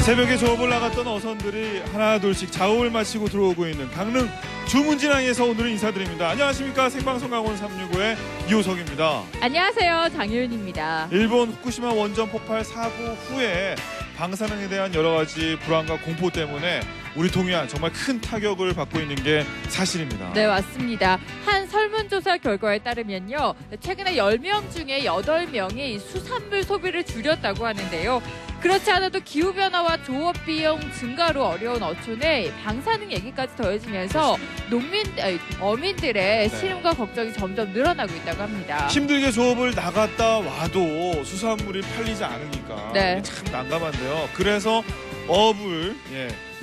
새벽에 조업을 나갔던 어선들이 하나둘씩 작업을 마치고 들어오고 있는 강릉 주문진항에서 오늘은 인사드립니다. 안녕하십니까. 생방송 강원 365의 이호석입니다. 안녕하세요. 장효윤입니다. 일본 후쿠시마 원전 폭발 사고 후에 방사능에 대한 여러 가지 불안과 공포 때문에 우리 동해안 정말 큰 타격을 받고 있는 게 사실입니다. 네, 맞습니다. 한 설문조사 결과에 따르면요. 최근에 10명 중에 8명이 수산물 소비를 줄였다고 하는데요. 그렇지 않아도 기후변화와 조업 비용 증가로 어려운 어촌에 방사능 얘기까지 더해지면서 어민들의 시름과 걱정이 점점 늘어나고 있다고 합니다. 힘들게 조업을 나갔다 와도 수산물이 팔리지 않으니까 네. 참 난감한데요. 그래서 어업을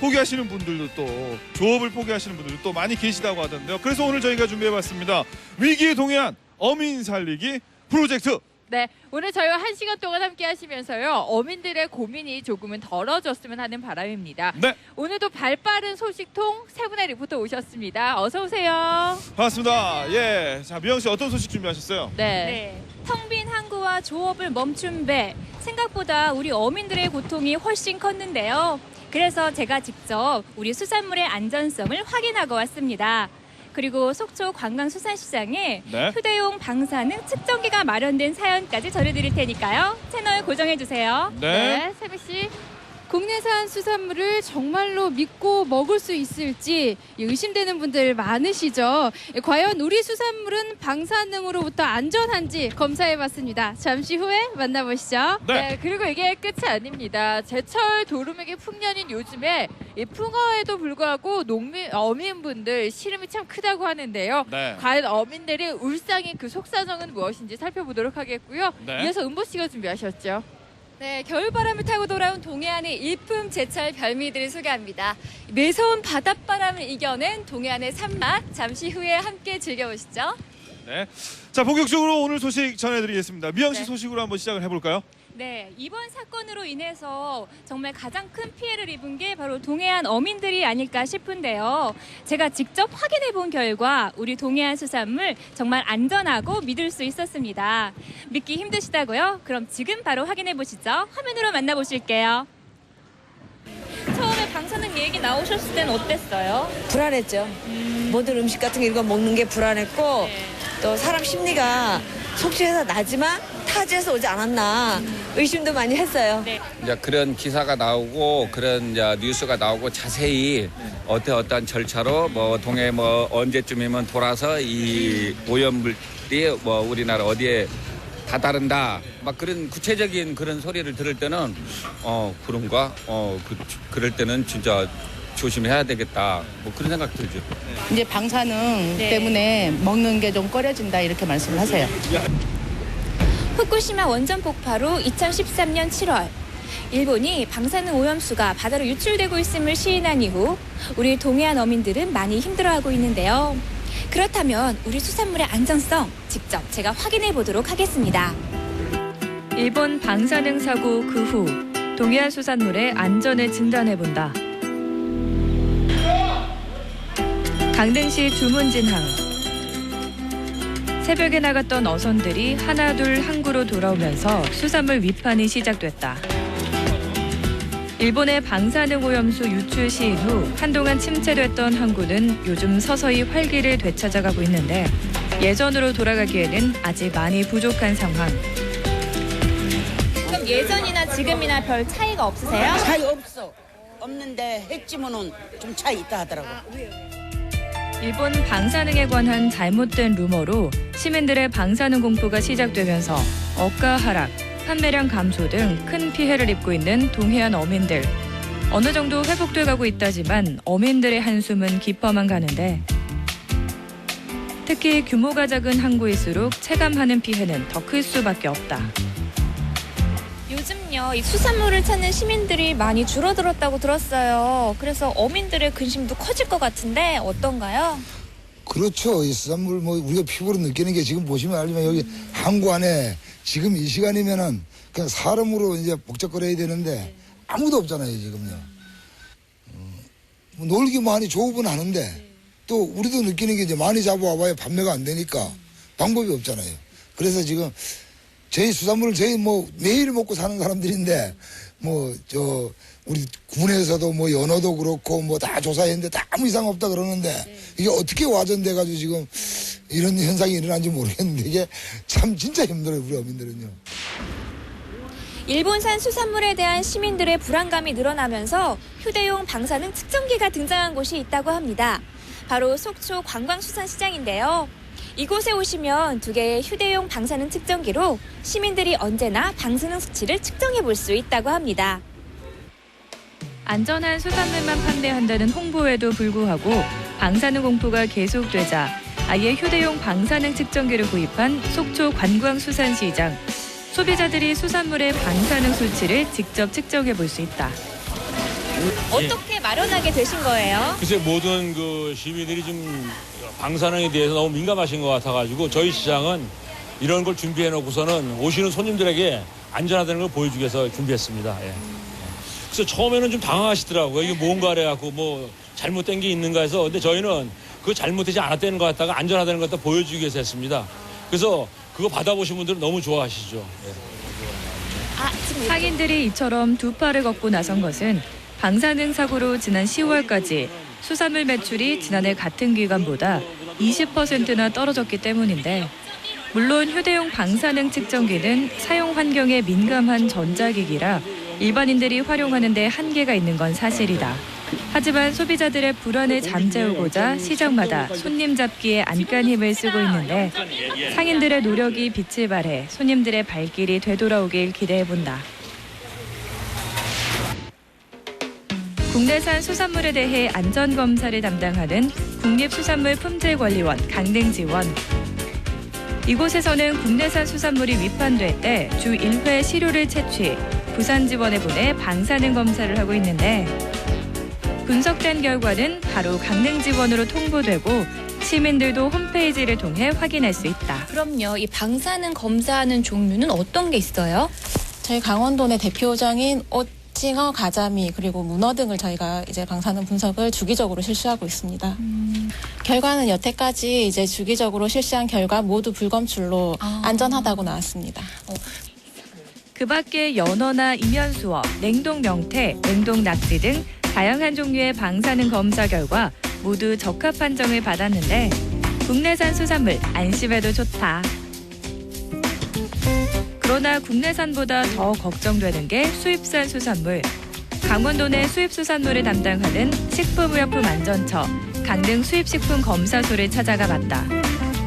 포기하시는 분들도 또 조업을 포기하시는 분들도 또 많이 계시다고 하던데요. 그래서 오늘 저희가 준비해봤습니다. 위기의 동해안 어민 살리기 프로젝트. 네, 오늘 저희와 1시간 동안 함께 하시면서요. 어민들의 고민이 조금은 덜어졌으면 하는 바람입니다. 네. 오늘도 발빠른 소식통 세 분의 리포터 오셨습니다. 어서 오세요. 반갑습니다. 예, 자 미영 씨 어떤 소식 준비하셨어요? 네. 텅 빈 항구와 조업을 멈춘 배. 생각보다 우리 어민들의 고통이 훨씬 컸는데요. 그래서 제가 직접 우리 수산물의 안전성을 확인하고 왔습니다. 그리고 속초 관광수산시장에 네. 휴대용 방사능 측정기가 마련된 사연까지 전해드릴 테니까요. 채널 고정해주세요. 네, 세미 씨. 국내산 수산물을 정말로 믿고 먹을 수 있을지 의심되는 분들 많으시죠? 과연 우리 수산물은 방사능으로부터 안전한지 검사해봤습니다. 잠시 후에 만나보시죠. 네, 그리고 이게 끝이 아닙니다. 제철 도루묵이 풍년인 요즘에 이 풍어에도 불구하고 어민분들 시름이 참 크다고 하는데요. 네. 과연 어민들이 울상의 그 속사정은 무엇인지 살펴보도록 하겠고요. 네. 이어서 은보 씨가 준비하셨죠. 네, 겨울바람을 타고 돌아온 동해안의 일품 제철 별미들을 소개합니다. 매서운 바닷바람을 이겨낸 동해안의 산맛, 잠시 후에 함께 즐겨보시죠. 네. 자 본격적으로 오늘 소식 전해드리겠습니다. 미영 씨 네. 소식으로 한번 시작을 해볼까요? 네, 이번 사건으로 인해서 정말 가장 큰 피해를 입은 게 바로 동해안 어민들이 아닐까 싶은데요. 제가 직접 확인해 본 결과 우리 동해안 수산물 정말 안전하고 믿을 수 있었습니다. 믿기 힘드시다고요? 그럼 지금 바로 확인해 보시죠. 화면으로 만나보실게요. 처음에 방사능 얘기 나오셨을 때는 어땠어요? 불안했죠. 모든 음식 같은 거 이런 거 먹는 게 불안했고 또 사람 심리가 속시에서 나지만 타지에서 오지 않았나 의심도 많이 했어요. 네. 이제 그런 기사가 나오고 그런 이제 뉴스가 나오고 자세히 어떤 절차로 뭐 동해 뭐 언제쯤이면 돌아서 이 오염물이 뭐 우리나라 어디에 다다른다 막 그런 구체적인 그런 소리를 들을 때는 그런가 그럴 때는 진짜 조심해야 되겠다 뭐 그런 생각 들죠. 이제 방사능 네. 때문에 먹는 게 좀 꺼려진다 이렇게 말씀을 하세요. 후쿠시마 원전 폭발 후 2013년 7월 일본이 방사능 오염수가 바다로 유출되고 있음을 시인한 이후 우리 동해안 어민들은 많이 힘들어하고 있는데요. 그렇다면 우리 수산물의 안전성 직접 제가 확인해 보도록 하겠습니다. 일본 방사능 사고 그 후 동해안 수산물의 안전을 진단해본다. 강릉시 주문진항. 새벽에 나갔던 어선들이 하나둘 항구로 돌아오면서 수산물 위판이 시작됐다. 일본의 방사능 오염수 유출 시인 후 한동안 침체됐던 항구는 요즘 서서히 활기를 되찾아가고 있는데 예전으로 돌아가기에는 아직 많이 부족한 상황. 그럼 예전이나 지금이나 별 차이가 없으세요? 차이 없어. 없는데 했지만은 좀 차이 있다 하더라고. 일본 방사능에 관한 잘못된 루머로 시민들의 방사능 공포가 시작되면서 억가 하락, 판매량 감소 등 큰 피해를 입고 있는 동해안 어민들. 어느 정도 회복돼 가고 있다지만 어민들의 한숨은 깊어만 가는데 특히 규모가 작은 항구일수록 체감하는 피해는 더 클 수밖에 없다. 요즘요, 이 수산물을 찾는 시민들이 많이 줄어들었다고 들었어요. 그래서 어민들의 근심도 커질 것 같은데 어떤가요? 그렇죠. 이 수산물 뭐 우리가 피부로 느끼는 게 지금 보시면 알지만 여기 항구 안에 지금 이 시간이면은 그냥 사람으로 이제 복잡거려야 되는데 아무도 없잖아요 지금요. 놀기 많이 조업은 하는데 또 우리도 느끼는 게 이제 많이 잡아와봐야 판매가 안 되니까 방법이 없잖아요. 그래서 지금 저희 수산물을 저희 뭐 매일 먹고 사는 사람들인데 뭐 저 우리 군에서도 뭐 연어도 그렇고 뭐 다 조사했는데 다 아무 이상 없다 그러는데 이게 어떻게 와전돼가지고 지금 이런 현상이 일어난지 모르겠는데 이게 참 진짜 힘들어요, 우리 어민들은요. 일본산 수산물에 대한 시민들의 불안감이 늘어나면서 휴대용 방사능 측정기가 등장한 곳이 있다고 합니다. 바로 속초 관광수산시장인데요. 이곳에 오시면 2개의 휴대용 방사능 측정기로 시민들이 언제나 방사능 수치를 측정해 볼 수 있다고 합니다. 안전한 수산물만 판매한다는 홍보에도 불구하고 방사능 공포가 계속되자 아예 휴대용 방사능 측정기를 구입한 속초 관광수산시장. 소비자들이 수산물의 방사능 수치를 직접 측정해 볼 수 있다. 어떻게 마련하게 되신 거예요? 글쎄 모든 그 시민들이 좀 방사능에 대해서 너무 민감하신 것 같아가지고 저희 시장은 이런 걸 준비해 놓고서는 오시는 손님들에게 안전하다는 걸 보여주기 위해서 준비했습니다. 예. 그래서 처음에는 좀 당황하시더라고요. 이게 뭔가 그래갖고 뭐 잘못된 게 있는가 해서. 근데 저희는 그 잘못되지 않았다는 것 같다가 안전하다는 것 갖다 보여주기 위해서 했습니다. 그래서 그거 받아보신 분들은 너무 좋아하시죠. 예. 상인들이 이처럼 두 팔을 걷고 나선 것은 방사능 사고로 지난 10월까지 수산물 매출이 지난해 같은 기간보다 20%나 떨어졌기 때문인데, 물론 휴대용 방사능 측정기는 사용 환경에 민감한 전자기기라 일반인들이 활용하는 데 한계가 있는 건 사실이다. 하지만 소비자들의 불안을 잠재우고자 시장마다 손님 잡기에 안간 힘을 쓰고 있는데, 상인들의 노력이 빛을 발해 손님들의 발길이 되돌아오길 기대해본다. 국내산 수산물에 대해 안전검사를 담당하는 국립수산물품질관리원 강릉지원. 이곳에서는 국내산 수산물이 위판될 때 주 1회 시료를 채취, 부산지원에 보내 방사능 검사를 하고 있는데, 분석된 결과는 바로 강릉지원으로 통보되고 시민들도 홈페이지를 통해 확인할 수 있다. 그럼요. 이 방사능 검사하는 종류는 어떤 게 있어요? 저희 강원도 내 대표적인 오징어, 가자미 그리고 문어 등을 저희가 이제 방사능 분석을 주기적으로 실시하고 있습니다. 결과는 여태까지 이제 주기적으로 실시한 결과 모두 불검출로 안전하다고 나왔습니다. 그 밖에 연어나 이면수어, 냉동 명태, 냉동 낙지 등 다양한 종류의 방사능 검사 결과 모두 적합 판정을 받았는데, 국내산 수산물 안심해도 좋다. 그러나 국내산보다 더 걱정되는 게 수입산 수산물. 강원도 내 수입수산물을 담당하는 식품의약품안전처 강릉수입식품검사소를 찾아가 봤다.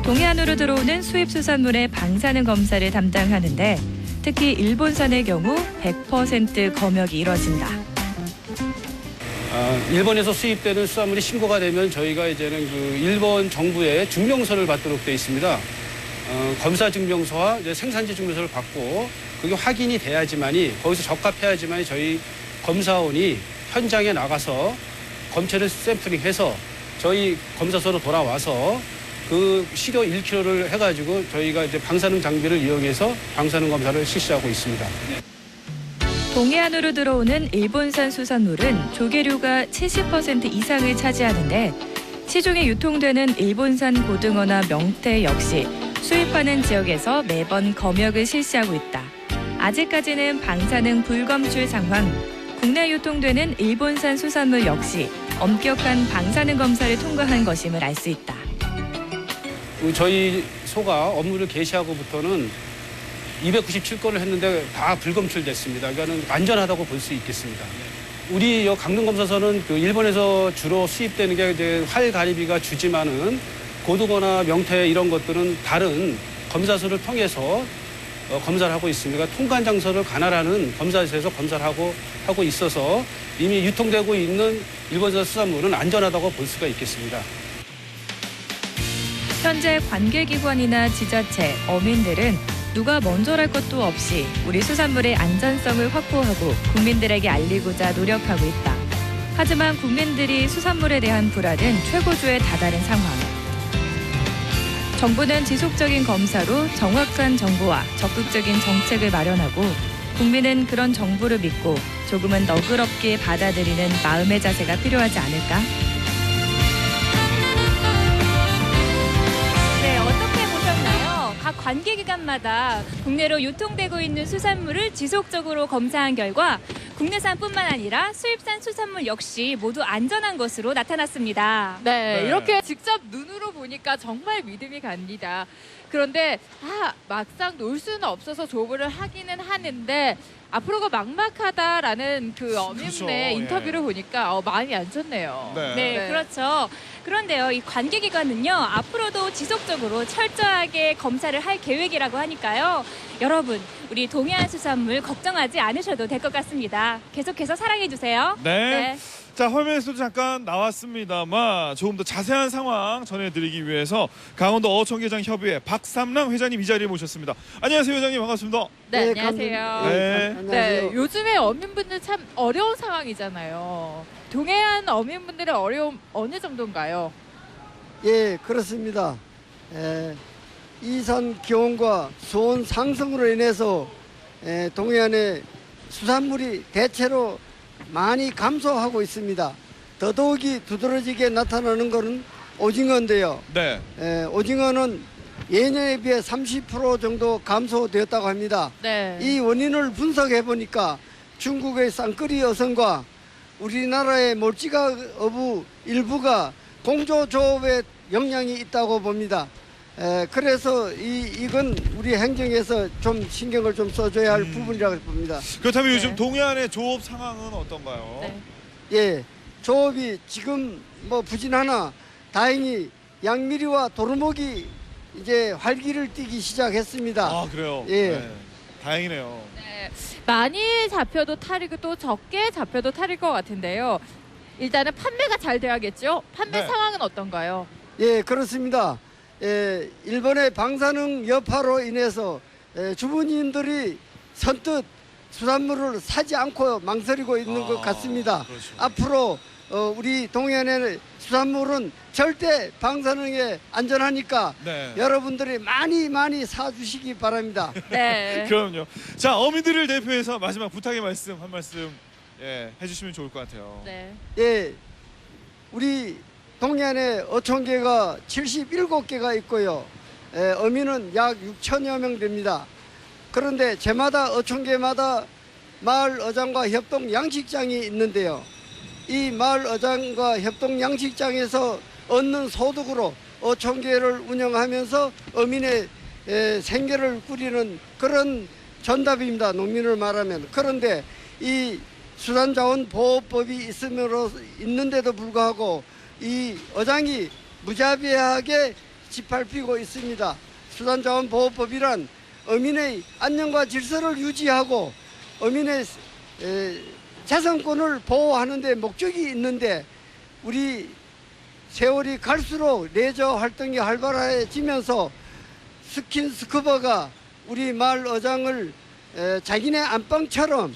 동해안으로 들어오는 수입수산물의 방사능 검사를 담당하는데, 특히 일본산의 경우 100% 검역이 이뤄진다. 일본에서 수입되는 수산물이 신고가 되면 저희가 이제는 그 일본 정부의 증명서를 받도록 되어 있습니다. 검사 증명서와 이제 생산지 증명서를 받고 그게 확인이 돼야지만이, 거기서 적합해야지만이 저희 검사원이 현장에 나가서 검체를 샘플링해서 저희 검사소로 돌아와서 그 시료 1kg를 해가지고 저희가 이제 방사능 장비를 이용해서 방사능 검사를 실시하고 있습니다. 동해안으로 들어오는 일본산 수산물은 조개류가 70% 이상을 차지하는데, 시중에 유통되는 일본산 고등어나 명태 역시 수입하는 지역에서 매번 검역을 실시하고 있다. 아직까지는 방사능 불검출 상황, 국내 유통되는 일본산 수산물 역시 엄격한 방사능 검사를 통과한 것임을 알 수 있다. 저희 소가 업무를 개시하고부터는 297건을 했는데 다 불검출됐습니다. 그러니까는 안전하다고 볼 수 있겠습니다. 우리 강릉검사소는 그 일본에서 주로 수입되는 게 이제 활가리비가 주지만은 고등어나 명태 이런 것들은 다른 검사소를 통해서 검사를 하고 있습니다. 통관장소를 관할하는 검사소에서 검사를 하고 있어서 이미 유통되고 있는 일본산 수산물은 안전하다고 볼 수가 있겠습니다. 현재 관계기관이나 지자체, 어민들은 누가 먼저랄 것도 없이 우리 수산물의 안전성을 확보하고 국민들에게 알리고자 노력하고 있다. 하지만 국민들이 수산물에 대한 불안은 최고조에 다다른 상황. 정부는 지속적인 검사로 정확한 정보와 적극적인 정책을 마련하고, 국민은 그런 정보를 믿고 조금은 너그럽게 받아들이는 마음의 자세가 필요하지 않을까? 네, 어떻게 보셨나요? 각 관계기관마다 국내로 유통되고 있는 수산물을 지속적으로 검사한 결과 국내산뿐만 아니라 수입산 수산물 역시 모두 안전한 것으로 나타났습니다. 네, 네. 이렇게 직접 눈으로 보니까 정말 믿음이 갑니다. 그런데 막상 놀 수는 없어서 조업을 하기는 하는데 앞으로가 막막하다라는 그 어민의 그렇죠. 인터뷰를 예. 보니까 마음이 안 좋네요. 네, 그렇죠. 그런데요, 이 관계기관은요, 앞으로도 지속적으로 철저하게 검사를 할 계획이라고 하니까요. 여러분, 우리 동해안 수산물 걱정하지 않으셔도 될 것 같습니다. 계속해서 사랑해주세요. 네. 자, 화면에서도 잠깐 나왔습니다만 조금 더 자세한 상황 전해드리기 위해서 강원도 어촌계장 협의회 박삼랑 회장님 이 자리에 모셨습니다. 안녕하세요, 회장님. 반갑습니다. 네, 안녕하세요. 네, 요즘에 어민분들 참 어려운 상황이잖아요. 동해안 어민분들의 어려움 어느 정도인가요? 예, 그렇습니다. 이산 기온과 수온 상승으로 인해서 동해안의 수산물이 대체로 많이 감소하고 있습니다. 더더욱이 두드러지게 나타나는 것은 오징어인데요. 네. 오징어는 예년에 비해 30% 정도 감소되었다고 합니다. 네. 이 원인을 분석해 보니까 중국의 쌍끌이 어선과 우리나라의 몰지각 어부 일부가 공조조업에 영향이 있다고 봅니다. 그래서 이건 우리 행정에서 좀 신경을 좀 써줘야 할 부분이라고 봅니다. 그렇다면 요즘 동해안의 조업 상황은 어떤가요? 네. 예, 조업이 지금 뭐 부진하나 다행히 양미리와 도루묵이 이제 활기를 띠기 시작했습니다. 아, 그래요? 예. 네. 다행이네요. 네, 많이 잡혀도 탈이고 또 적게 잡혀도 탈일 것 같은데요. 일단은 판매가 잘 돼야겠죠? 판매 네. 상황은 어떤가요? 예, 그렇습니다. 일본의 방사능 여파로 인해서 주부님들이 선뜻 수산물을 사지 않고 망설이고 있는 것 같습니다. 그렇죠. 앞으로 우리 동해안의 수산물은 절대 방사능에 안전하니까 네. 여러분들이 많이 사주시기 바랍니다. 네. 그럼요. 자, 어민들을 대표해서 마지막 부탁의 말씀 한 말씀 해주시면 좋을 것 같아요. 네. 예, 우리 동해안에 어촌계가 77개가 있고요. 어민은 약 6천여 명 됩니다. 그런데 제마다 어촌계마다 마을 어장과 협동 양식장이 있는데요. 이 마을 어장과 협동 양식장에서 얻는 소득으로 어촌계를 운영하면서 어민의 생계를 꾸리는 그런 전답입니다. 농민을 말하면. 그런데 이 수산자원보호법이 있는데도 불구하고 이 어장이 무자비하게 짓밟히고 있습니다. 수산자원보호법이란 어민의 안녕과 질서를 유지하고 어민의 자산권을 보호하는 데 목적이 있는데 우리 세월이 갈수록 레저 활동이 활발해지면서 스킨스쿠버가 우리 마을 어장을 자기네 안방처럼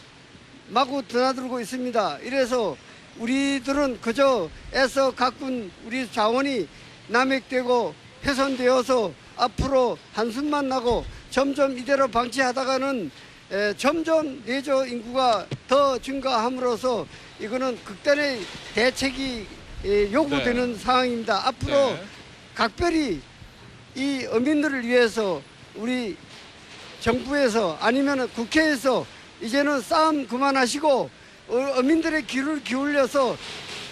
마구 드나들고 있습니다. 이래서 우리들은 그저 애써 가꾼 우리 자원이 남획되고 훼손되어서 앞으로 한숨만 나고 점점 이대로 방치하다가는 점점 레저 인구가 더 증가함으로써 이거는 극단의 대책이 요구되는 상황입니다. 앞으로 각별히 이 어민들을 위해서 우리 정부에서 아니면 국회에서 이제는 싸움 그만하시고 어민들의 귀를 기울여서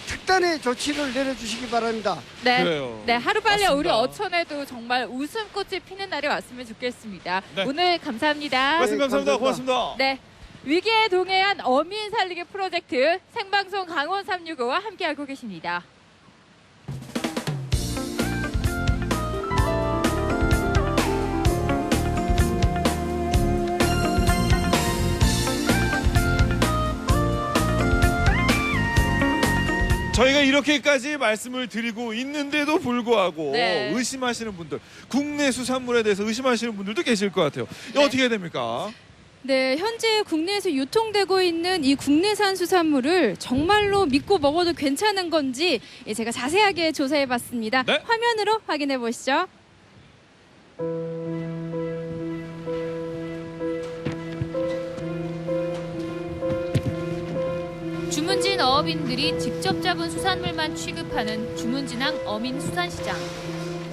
특단의 조치를 내려주시기 바랍니다. 네. 그래요. 네, 하루빨리 맞습니다. 우리 어촌에도 정말 웃음꽃이 피는 날이 왔으면 좋겠습니다. 네. 오늘 감사합니다. 말씀 감사합니다. 고맙습니다. 네. 위기의 동해안 어민 살리기 프로젝트 생방송 강원 365와 함께하고 계십니다. 저희가 이렇게까지 말씀을 드리고 있는데도 불구하고 네. 의심하시는 분들, 국내 수산물에 대해서 의심하시는 분들도 계실 것 같아요. 이거 어떻게 해야 됩니까? 네, 현재 국내에서 유통되고 있는 이 국내산 수산물을 정말로 믿고 먹어도 괜찮은 건지 제가 자세하게 조사해봤습니다. 네. 화면으로 확인해 보시죠. 주문진 어업인들이 직접 잡은 수산물만 취급하는 주문진항 어민수산시장.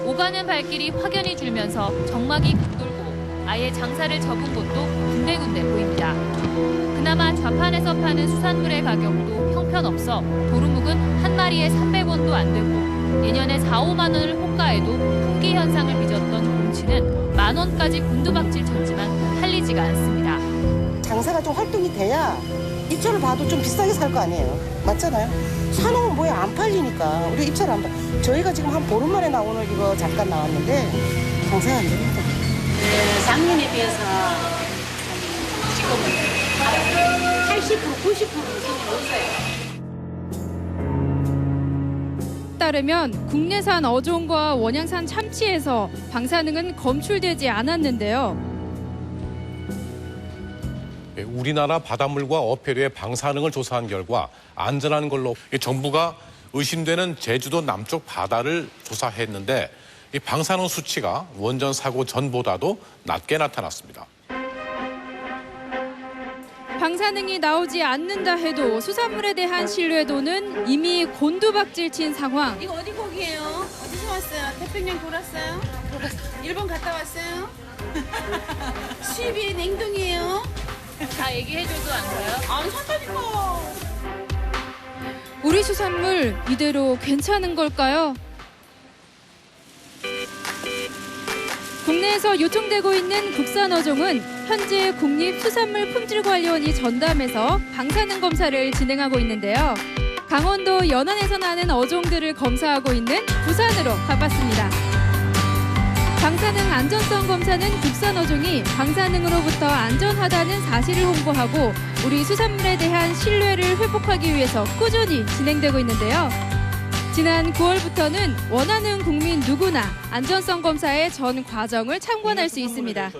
오가는 발길이 확연히 줄면서 정막이 맴돌고 아예 장사를 접은 곳도 군데군데 보입니다. 그나마 좌판에서 파는 수산물의 가격도 형편없어 도루묵은 한 마리에 300원도 안 되고 예년에 4, 5만 원을 호가에도 품귀 현상을 빚었던 곰치는 10,000원까지 곤두박질 쳤지만 팔리지가 않습니다. 장사가 좀 활동이 돼야 입찰을 봐도 좀 비싸게 살 거 아니에요. 맞잖아요. 사놓으면 뭐야 안 팔리니까 우리 입찰 안 봐. 저희가 지금 한 보름 만에 오늘 이거 잠깐 나왔는데 장사가 안 됩니다. 작년에 비해서 지금은 80%, 90% 손이 없어요. 따르면 국내산 어종과 원양산 참치에서 방사능은 검출되지 않았는데요. 우리나라 바닷물과 어패류의 방사능을 조사한 결과 안전한 걸로 정부가 의심되는 제주도 남쪽 바다를 조사했는데 이 방사능 수치가 원전 사고 전보다도 낮게 나타났습니다. 방사능이 나오지 않는다 해도 수산물에 대한 신뢰도는 이미 곤두박질 친 상황. 이거 어디 고기예요? 어디서 왔어요? 태평양 돌았어요? 일본 갔다 왔어요? 수입이 냉동이에요? 다 얘기해줘도 안 돼요? 안 산다니까. 우리 수산물 이대로 괜찮은 걸까요? 국내에서 유통되고 있는 국산 어종은 현재 국립수산물품질관리원이 전담해서 방사능 검사를 진행하고 있는데요. 강원도 연안에서 나는 어종들을 검사하고 있는 부산으로 가봤습니다. 방사능 안전성 검사는 국산 어종이 방사능으로부터 안전하다는 사실을 홍보하고 우리 수산물에 대한 신뢰를 회복하기 위해서 꾸준히 진행되고 있는데요. 지난 9월부터는 원하는 국민 누구나 안전성 검사의 전 과정을 참관할 수 있습니다.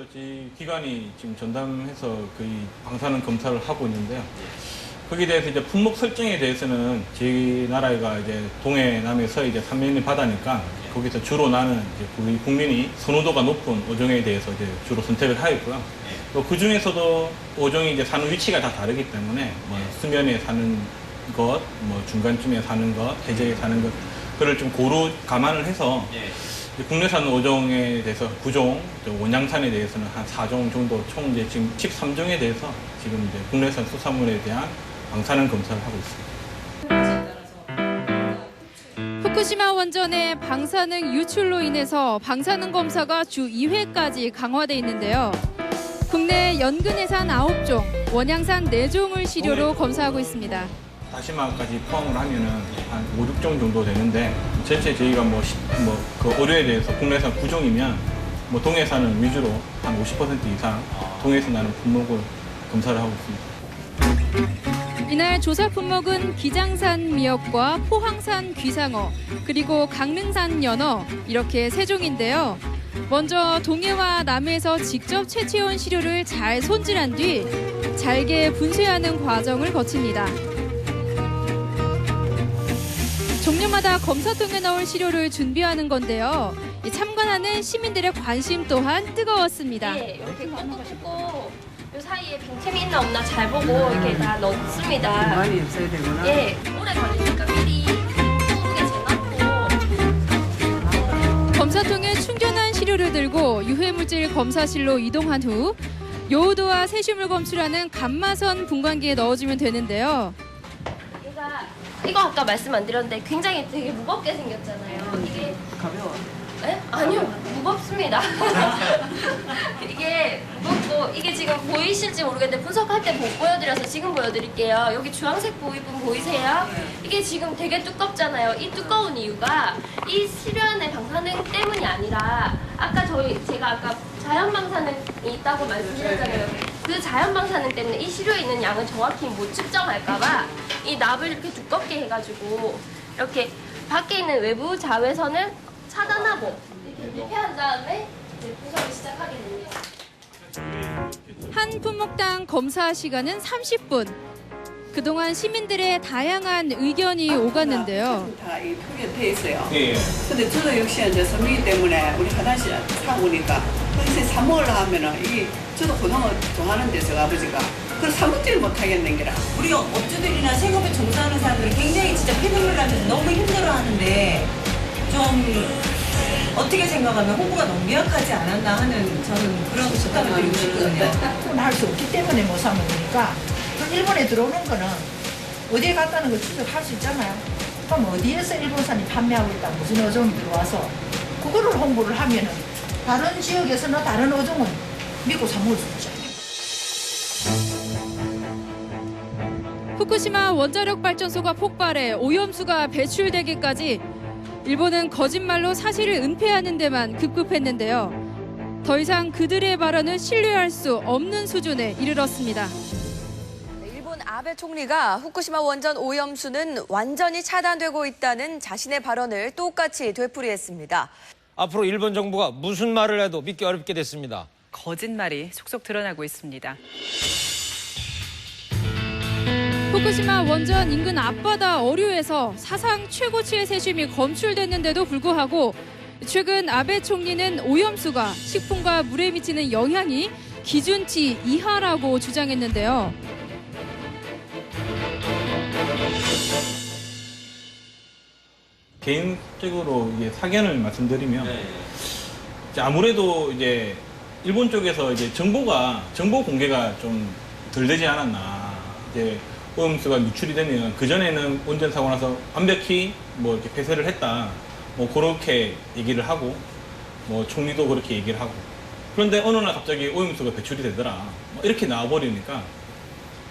기관이 지금 전담해서 거의 방사능 검사를 하고 있는데요. 거기에 대해서 이제 품목 설정에 대해서는 저희 나라가 이제 동해 남에서 이제 삼면이 바다니까 거기서 주로 나는 이제 우리 국민이 선호도가 높은 어종에 대해서 이제 주로 선택을 하였고요. 또 그 중에서도 어종이 이제 사는 위치가 다 다르기 때문에 뭐 수면에 사는 것, 뭐 중간쯤에 사는 것, 해저에 사는 것, 그걸 좀 고루 감안을 해서 국내산 어종에 대해서 9종, 원양산에 대해서는 한 4종 정도 총 이제 지금 13종에 대해서 지금 이제 국내산 수산물에 대한 방사능 검사를 하고 있습니다. 후쿠시마 원전의 방사능 유출로 인해서 방사능 검사가 주 2회까지 강화돼 있는데요. 국내 연근해산 9종, 원양산 4종을 시료로 검사하고 있습니다. 다시마까지 포함을 하면은 한 5, 6종 정도 되는데 전체 저희가 그 어류에 대해서 국내산 9종이면 뭐 동해산은 위주로 한 50% 이상 동해에서 나는 품목을 검사를 하고 있습니다. 이날 조사 품목은 기장산 미역과 포항산 귀상어, 그리고 강릉산 연어 이렇게 3종인데요. 먼저 동해와 남해에서 직접 채취해온 시료를 잘 손질한 뒤 잘게 분쇄하는 과정을 거칩니다. 종류마다 검사통에 넣을 시료를 준비하는 건데요. 참관하는 시민들의 관심 또한 뜨거웠습니다. 네, 이렇게 꺾고 이 사이에 빈틈이 있나 없나 잘 보고 이렇게 다 넣습니다. 많이 없어야 되구나. 예, 오래 걸리니까 미리 소독에 재놨고. 검사통에 충전한 시료를 들고 유해물질 검사실로 이동한 후 요오도와 세슘을 검출하는 감마선 분광기에 넣어주면 되는데요. 이거 아까 말씀 안 드렸는데 굉장히 되게 무겁게 생겼잖아요. 이게 가벼워. 네? 아니요, 무겁습니다. 이게 무겁고 이게 지금 보이실지 모르겠는데 분석할 때 못 보여드려서 지금 보여드릴게요. 여기 주황색 부분 보이세요? 이게 지금 되게 두껍잖아요. 이 두꺼운 이유가 이 시료안의 방사능 때문이 아니라 아까 제가 아까 자연 방사능이 있다고 말씀드렸잖아요. 그 자연 방사능 때문에 이 시료에 있는 양을 정확히 못 측정할까봐 이 납을 이렇게 두껍게 해가지고 이렇게 밖에 있는 외부 자외선을 차단하고 이렇게 밀폐한 다음에 이제 분석을 시작하게 됩니다. 한 품목당 검사 시간은 30분. 그동안 시민들의 다양한 의견이 오갔는데요. 다 이 표기돼 있어요. 예. 근데 저도 역시 이제 선민이 때문에 우리 화장실 사고 오니까 평소에 사 먹으려 하면은 저도 고등어 좋아하는데 저 아버지가 그걸 사 먹지를 못하겠는 게라. 우리 업주들이나 생업에 종사하는 사람들이 굉장히 진짜 폐기물 나면서 너무 힘들어하는데 좀 어떻게 생각하면 홍보가 너무 미약하지 않았나 하는 저는 그런 생각을 드리고 싶거든요. 할 수 없기 때문에 못 사는 거니까 그 일본에 들어오는 거는 어디에 갔다는 걸 추적할 수 있잖아요. 그럼 어디에서 일본산이 판매하고 있다, 무슨 어종이 들어와서 그거를 홍보를 하면은 다른 지역에서는 다른 어종은 믿고 사 먹을 수 있죠. 후쿠시마 원자력 발전소가 폭발해 오염수가 배출되기까지 일본은 거짓말로 사실을 은폐하는 데만 급급했는데요. 더 이상 그들의 발언을 신뢰할 수 없는 수준에 이르렀습니다. 일본 아베 총리가 후쿠시마 원전 오염수는 완전히 차단되고 있다는 자신의 발언을 똑같이 되풀이했습니다. 앞으로 일본 정부가 무슨 말을 해도 믿기 어렵게 됐습니다. 거짓말이 속속 드러나고 있습니다. 후쿠시마 원전 인근 앞바다 어류에서 사상 최고치의 세슘이 검출됐는데도 불구하고 최근 아베 총리는 오염수가 식품과 물에 미치는 영향이 기준치 이하라고 주장했는데요. 개인적으로 이제 사견을 말씀드리면 이제 아무래도 이제 일본 쪽에서 이제 정보 공개가 좀 덜 되지 않았나. 이제 오염수가 유출이 되면 그 전에는 원전 사고 나서 완벽히 뭐 이렇게 폐쇄를 했다. 뭐 그렇게 얘기를 하고 뭐 총리도 그렇게 얘기를 하고 그런데 어느 날 갑자기 오염수가 배출이 되더라. 뭐 이렇게 나와버리니까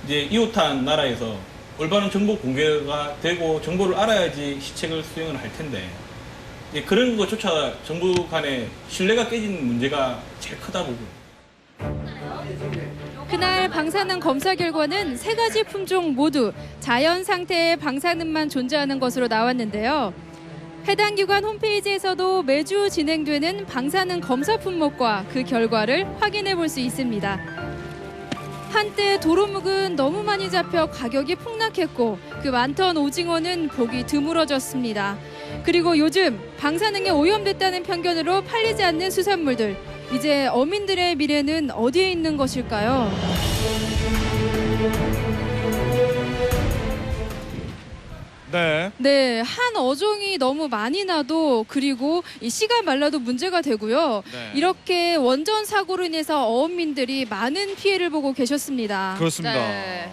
이제 이웃한 나라에서 올바른 정보 공개가 되고 정보를 알아야지 시책을 수행을 할 텐데 이제 그런 것조차 정부 간의 신뢰가 깨진 문제가 제일 크다 보고. 그날 방사능 검사 결과는 3가지 품종 모두 자연 상태의 방사능만 존재하는 것으로 나왔는데요. 해당 기관 홈페이지에서도 매주 진행되는 방사능 검사 품목과 그 결과를 확인해 볼 수 있습니다. 한때 도루묵은 너무 많이 잡혀 가격이 폭락했고 그 많던 오징어는 보기 드물어졌습니다. 그리고 요즘 방사능에 오염됐다는 편견으로 팔리지 않는 수산물들, 이제 어민들의 미래는 어디에 있는 것일까요? 네, 한 어종이 너무 많이 나도 그리고 이 씨가 말라도 문제가 되고요. 네. 이렇게 원전 사고로 인해서 어민들이 많은 피해를 보고 계셨습니다. 그렇습니다. 네.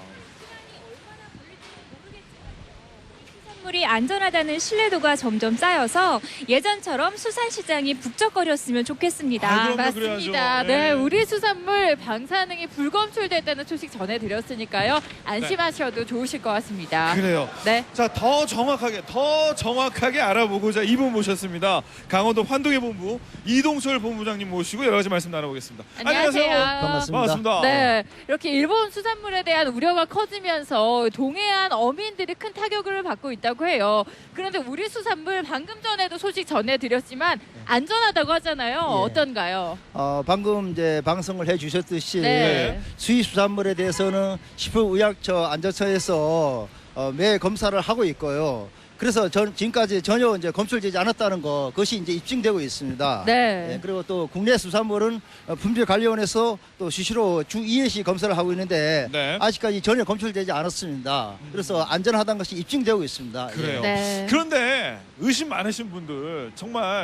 수산물이 안전하다는 신뢰도가 점점 쌓여서 예전처럼 수산시장이 북적거렸으면 좋겠습니다. 맞습니다. 네, 우리 수산물 방사능이 불검출됐다는 소식 전해드렸으니까요. 안심하셔도 좋으실 것 같습니다. 그래요. 네. 자, 더 정확하게 알아보고자 이분 모셨습니다. 강원도 환동해 본부 이동철 본부장님 모시고 여러 가지 말씀 나눠보겠습니다. 안녕하세요. 반갑습니다. 네, 이렇게 일본 수산물에 대한 우려가 커지면서 동해안 어민들이 큰 타격을 받고 있다고 해요. 그런데 우리 수산물 방금 전에도 소식 전해드렸지만 안전하다고 하잖아요. 어떤가요? 방금 이제 방송을 해주셨듯이 네. 수입 수산물에 대해서는 식품의약처 안전처에서 매 검사를 하고 있고요. 그래서 지금까지 전혀 이제 검출되지 않았다는 것, 그것이 이제 입증되고 있습니다. 네. 그리고 또 국내 수산물은 품질관리원에서 또 수시로 주 2회씩 검사를 하고 있는데 아직까지 전혀 검출되지 않았습니다. 그래서 안전하다는 것이 입증되고 있습니다. 그래요. 네. 그런데 의심 많으신 분들,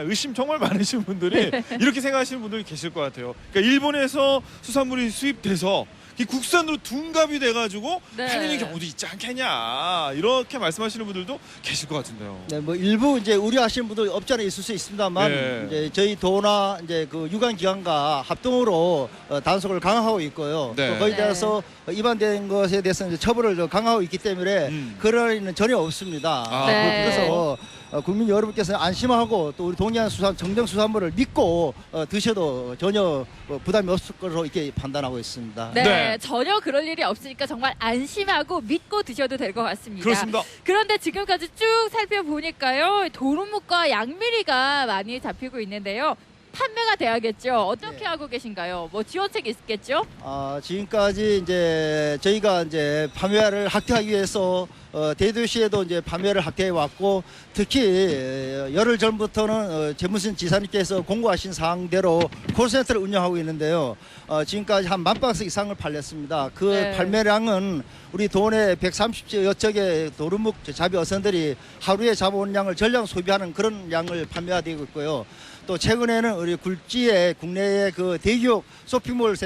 의심 정말 많으신 분들이 이렇게 생각하시는 분들이 계실 것 같아요. 그러니까 일본에서 수산물이 수입돼서 이 국산으로 둔갑이 돼가지고 팔리는 경우도 있지 않겠냐, 이렇게 말씀하시는 분들도 계실 것 같은데요. 네, 뭐 일부 이제 우려하시는 분도 없지 않아 있을 수 있습니다만 이제 저희 도나 이제 그 유관기관과 합동으로 단속을 강화하고 있고요. 또 거기에 대해서 위반된 것에 대해서 이제 처벌을 강화하고 있기 때문에 그럴 일은 전혀 없습니다. 그래서 국민 여러분께서 안심하고 또 우리 동해안 정정 수산물을 믿고 드셔도 전혀 부담이 없을 것으로 이렇게 판단하고 있습니다. 네, 전혀 그럴 일이 없으니까 정말 안심하고 믿고 드셔도 될 것 같습니다. 그렇습니다. 그런데 지금까지 쭉 살펴보니까요, 도루묵과 양미리가 많이 잡히고 있는데요. 판매가 돼야겠죠. 어떻게 하고 계신가요? 뭐 지원책이 있겠죠? 지금까지 이제 저희가 이제 판매를 확대하기 위해서 대도시에도 이제 판매를 확대해 왔고, 특히 열흘 전부터는 재무신 지사님께서 공고하신 사항대로 콜센터를 운영하고 있는데요. 지금까지 한 10,000박스 이상을 팔렸습니다. 그 판매량은 우리 도내 130여 척의 도루묵 잡이 어선들이 하루에 잡아온 양을 전량 소비하는 그런 양을 판매가 되고 있고요. 또 최근에는 우리 굴지에 국내의 그 대기업 쇼핑몰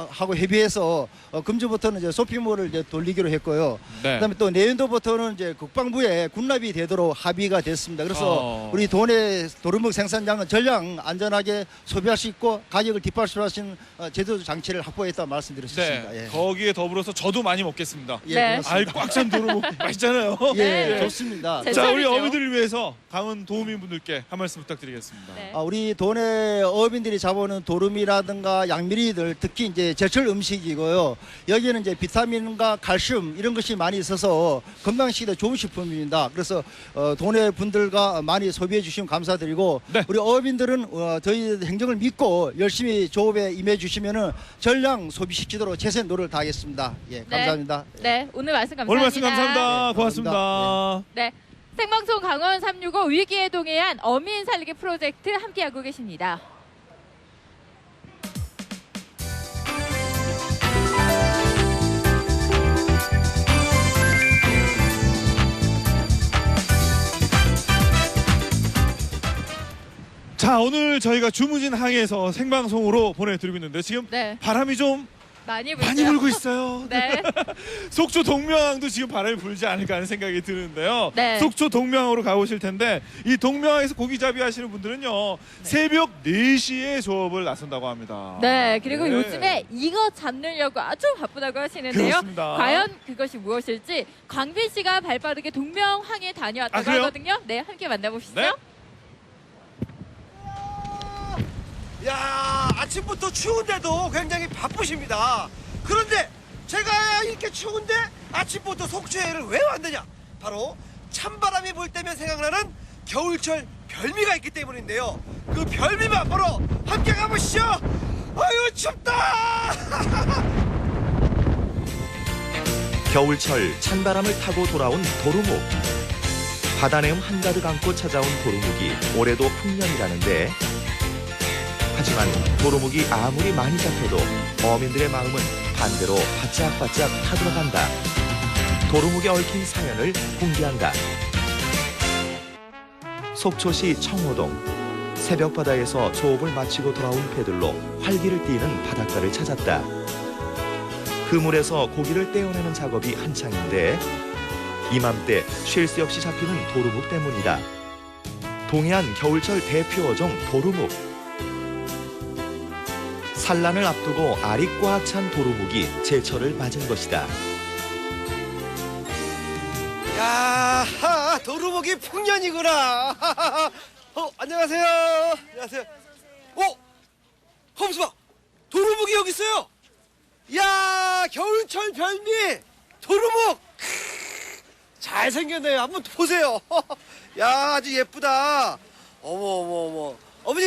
하고 협의해서 금주부터는 이제 쇼핑몰을 이제 돌리기로 했고요. 네. 그다음에 또 내년도부터는 이제 국방부에 군납이 되도록 합의가 됐습니다. 그래서 우리 도내 도루묵 생산량은 전량 안전하게 소비할 수 있고 가격을 뒷받침할 수 있는 제조 장치를 확보했다 말씀드릴 수 있습니다. 네. 예. 거기에 더불어서 저도 많이 먹겠습니다. 예, 네. 알 꽉 찬 도루묵 맛있잖아요. 예, 좋습니다. 자, 우리 어민들을 위해서 강원 도민분들께 한 말씀 부탁드리겠습니다. 우리 도내 어민들이 잡아오는 도루미라든가 양미리들 특히 이제 제철 음식이고요. 여기에는 이제 비타민과 칼슘 이런 것이 많이 있어서 건강식에 좋은 식품입니다. 그래서 도내 분들과 많이 소비해 주시면 감사드리고 우리 어민들은 저희 행정을 믿고 열심히 조업에 임해 주시면은 전량 소비시키도록 최선의 노력을 다하겠습니다. 예, 감사합니다. 네, 오늘 말씀 감사합니다. 오늘 말씀 감사합니다. 고맙습니다. 네. 생방송 강원 365 위기에 동해안 어민 살리기 프로젝트 함께하고 계십니다. 자, 오늘 저희가 주무진 항에서 생방송으로 보내드리고 있는데 지금 바람이 좀 많이 불고 있어요. 네. 속초 동명항도 지금 바람이 불지 않을까 하는 생각이 드는데요. 네. 속초 동명항으로 가보실 텐데 이 동명항에서 고기잡이 하시는 분들은요. 새벽 4시에 조업을 나선다고 합니다. 네, 그리고 네. 요즘에 이거 잡느려고 아주 바쁘다고 하시는데요. 그렇습니다. 과연 그것이 무엇일지 광빈 씨가 발빠르게 동명항에 다녀왔다고 그래요? 하거든요. 네, 함께 만나보시죠. 네. 야, 아침부터 추운데도 굉장히 바쁘십니다. 그런데 제가 이렇게 추운데 아침부터 속초에를 왜 왔느냐? 바로 찬바람이 불 때면 생각나는 겨울철 별미가 있기 때문인데요. 그 별미만 보러 함께 가보시죠. 아유, 춥다. 겨울철 찬바람을 타고 돌아온 도루묵. 바다 내음 한가득 안고 찾아온 도루묵이 올해도 풍년이라는데 하지만 도루묵이 아무리 많이 잡혀도 어민들의 마음은 반대로 바짝바짝 타들어간다. 도루묵에 얽힌 사연을 공개한다. 속초시 청호동. 새벽바다에서 조업을 마치고 돌아온 배들로 활기를 띠는 바닷가를 찾았다. 그물에서 고기를 떼어내는 작업이 한창인데 이맘때 쉴 새 없이 잡히는 도루묵 때문이다. 동해안 겨울철 대표 어종 도루묵. 산란을 앞두고 알이 꽉 찬 도루묵이 제철을 맞은 것이다. 야, 도루묵이 풍년이구나. 안녕하세요. 안녕하세요. 험수봐, 도루묵이 여기 있어요. 야, 겨울철 별미 도루묵. 잘생겼네요. 한번 보세요. 야, 아주 예쁘다. 어머. 어머니,